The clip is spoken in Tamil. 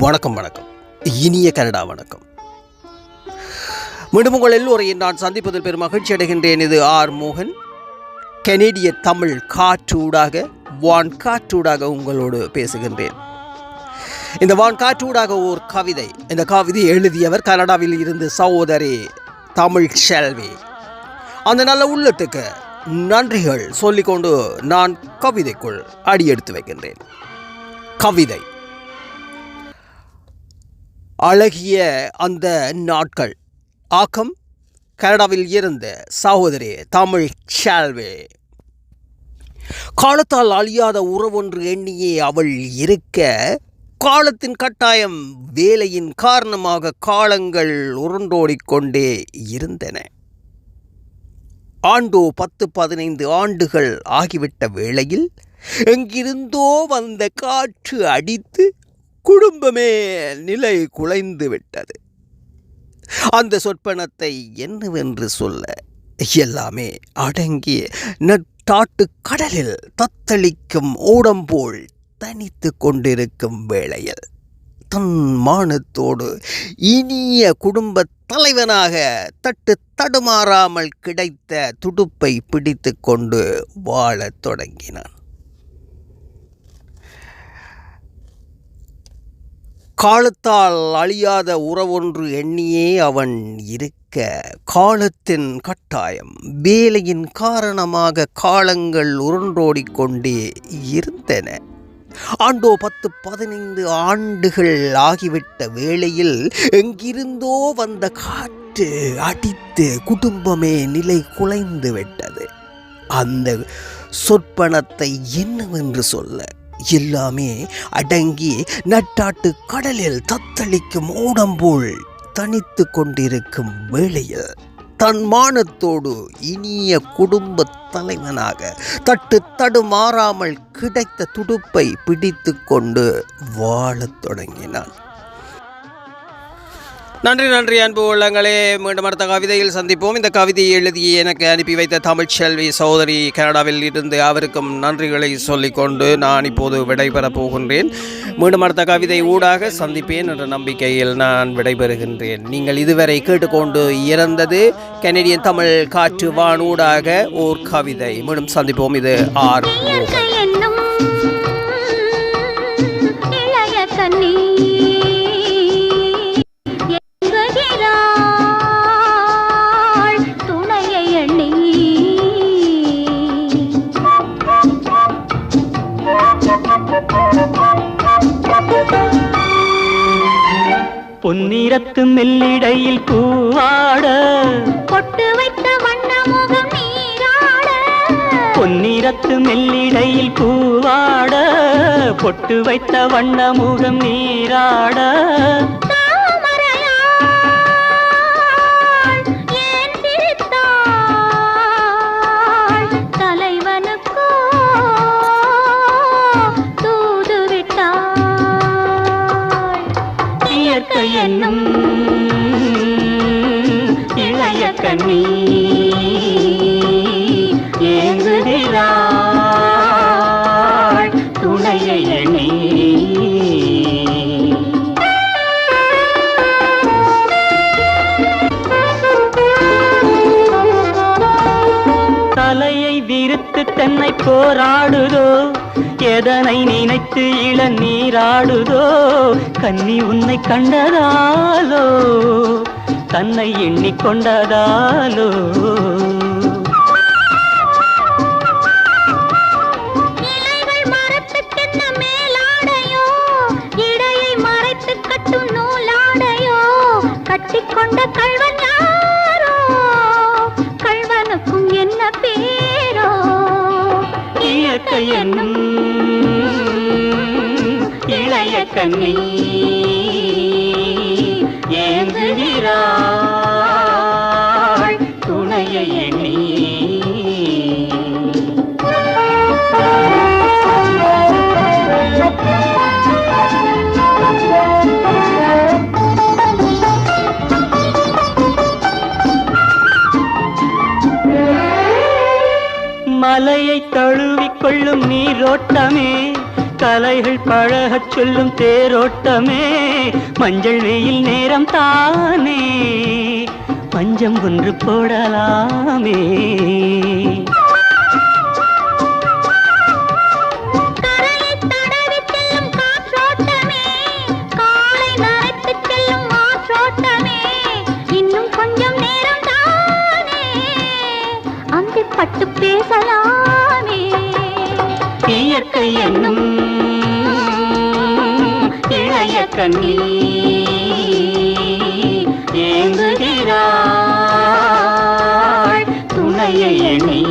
வணக்கம் வணக்கம், இனிய கனடா வணக்கம். மீண்டும் உங்கள் எல்லோரையும் நான் சந்திப்பதில் பெரும் மகிழ்ச்சி அடைகின்றேன். இது ஆர் மோகன், கனேடிய தமிழ் காற்றூடாக வான் காற்றூடாக உங்களோடு பேசுகின்றேன். இந்த வான் காற்றூடாக ஓர் கவிதை. இந்த கவிதை எழுதியவர் கனடாவில் இருந்து சகோதரி தமிழ் செல்வி. அந்த நல்ல உள்ளத்துக்கு நன்றிகள் சொல்லிக்கொண்டு நான் கவிதைக்குள் அடியெடுத்து வைக்கின்றேன். கவிதை. அழகிய அந்த நாட்கள். ஆக்கம் கனடாவில் இருந்த சகோதரி தமிழ் செல்வி. காலத்தால் அழியாத உறவொன்று எண்ணியே அவள் இருக்க, காலத்தின் கட்டாயம் வேலையின் காரணமாக காலங்கள் உருண்டோடிக்கொண்டே இருந்தன. ஆண்டோ 10-15 ஆண்டுகள் ஆகிவிட்ட வேளையில் எங்கிருந்தோ வந்த காற்று அடித்து குடும்பமே நிலை குலைந்து விட்டது. அந்த சொற்பனத்தை என்னவென்று சொல்ல, எல்லாமே அடங்கிய நட்டாட்டு கடலில் தத்தளிக்கும் ஓடம்போல் தனித்து கொண்டிருக்கும் வேளையில் தன் மானத்தோடு இனிய குடும்ப தலைவனாக தட்டு தடுமாறாமல் கிடைத்த துடுப்பை பிடித்து கொண்டு வாழத் தொடங்கினான். காலத்தால் அழியாத உறவொன்று எண்ணியே அவன் இருக்க, காலத்தின் கட்டாயம் வேலையின் காரணமாக காலங்கள் உருண்டோடிக்கொண்டே இருந்தன. ஆண்டோ 10-15 ஆண்டுகள் ஆகிவிட்ட வேளையில் எங்கிருந்தோ வந்த காற்று அடித்து குடும்பமே நிலை குலைந்து விட்டது. அந்த சொற்பனத்தை என்னவென்று சொல்ல, எல்லாமே அடங்கி நட்டாட்டு கடலில் தத்தளிக்கும் ஓடம்போல் தனித்து கொண்டிருக்கும் வேளையில் தன் மானத்தோடு இனிய குடும்ப தலைவனாக தட்டு தடுமாறாமல் கிடைத்த துடுப்பை பிடித்து கொண்டு வாழத் தொடங்கினான். நன்றி அன்பு உள்ளங்களே. மீண்டும் அடுத்த கவிதையில் சந்திப்போம். இந்த கவிதையை எழுதி எனக்கு அனுப்பி வைத்த தமிழ்ச்செல்வி சகோதரி கனடாவில் இருந்து அவருக்கும் நன்றிகளை சொல்லிக்கொண்டு நான் இப்போது விடைபெறப் போகின்றேன். மீண்டும் அடுத்த கவிதை ஊடாக சந்திப்பேன் என்ற நம்பிக்கையில் நான் விடைபெறுகின்றேன். நீங்கள் இதுவரை கேட்டுக்கொண்டு இறந்தது கனேடியன் தமிழ் காற்று வான் ஊடாக ஓர் கவிதை. மீண்டும் சந்திப்போம். இது ஆர் பொன்னிறத்து மெல்லிடையில் பூவாட பொட்டு வைத்த வண்ணமுகம் நீராட. பொன்னிறத்து மெல்லிடையில் பூவாட பொட்டு வைத்த வண்ணமுகம் நீராட. என்னும் இளைய கண்ணி ஏங்குகிறாள் துணையை எண்ணி. தலையை விரித்து தென்னை போராடுதோ, எதனை நினைத்து இளநீராடுதோ. கன்னி உன்னை கண்டதாலோ, தன்னை எண்ணிக்கொண்டதாலோ. இலைகள் மரத்துக்கென்ன மேலாடையோ, இடையை மறைத்து கட்டும் நூலாடையோ. கட்டிக்கொண்ட கள்வன் யாரோ, கள்வனுக்கும் என்ன பேரோ. இயற்கை என்னும் இளைய கண்ணி ஏங்குகிறாள் துணையை எண்ணி. மலையை தழுவிக்கொள்ளும் நீரோட்டமே, கலைகள் பழகச் சொல்லும் தேரோட்டமே மஞ்சள் வெயில் நேரம் தானே பஞ்சம் ஒன்று போடலாமே. பட்டு பேசலாமே. இயற்கை என்னும் இளைய கண்ணி ஏங்குகிறாள் துணையை எண்ணி.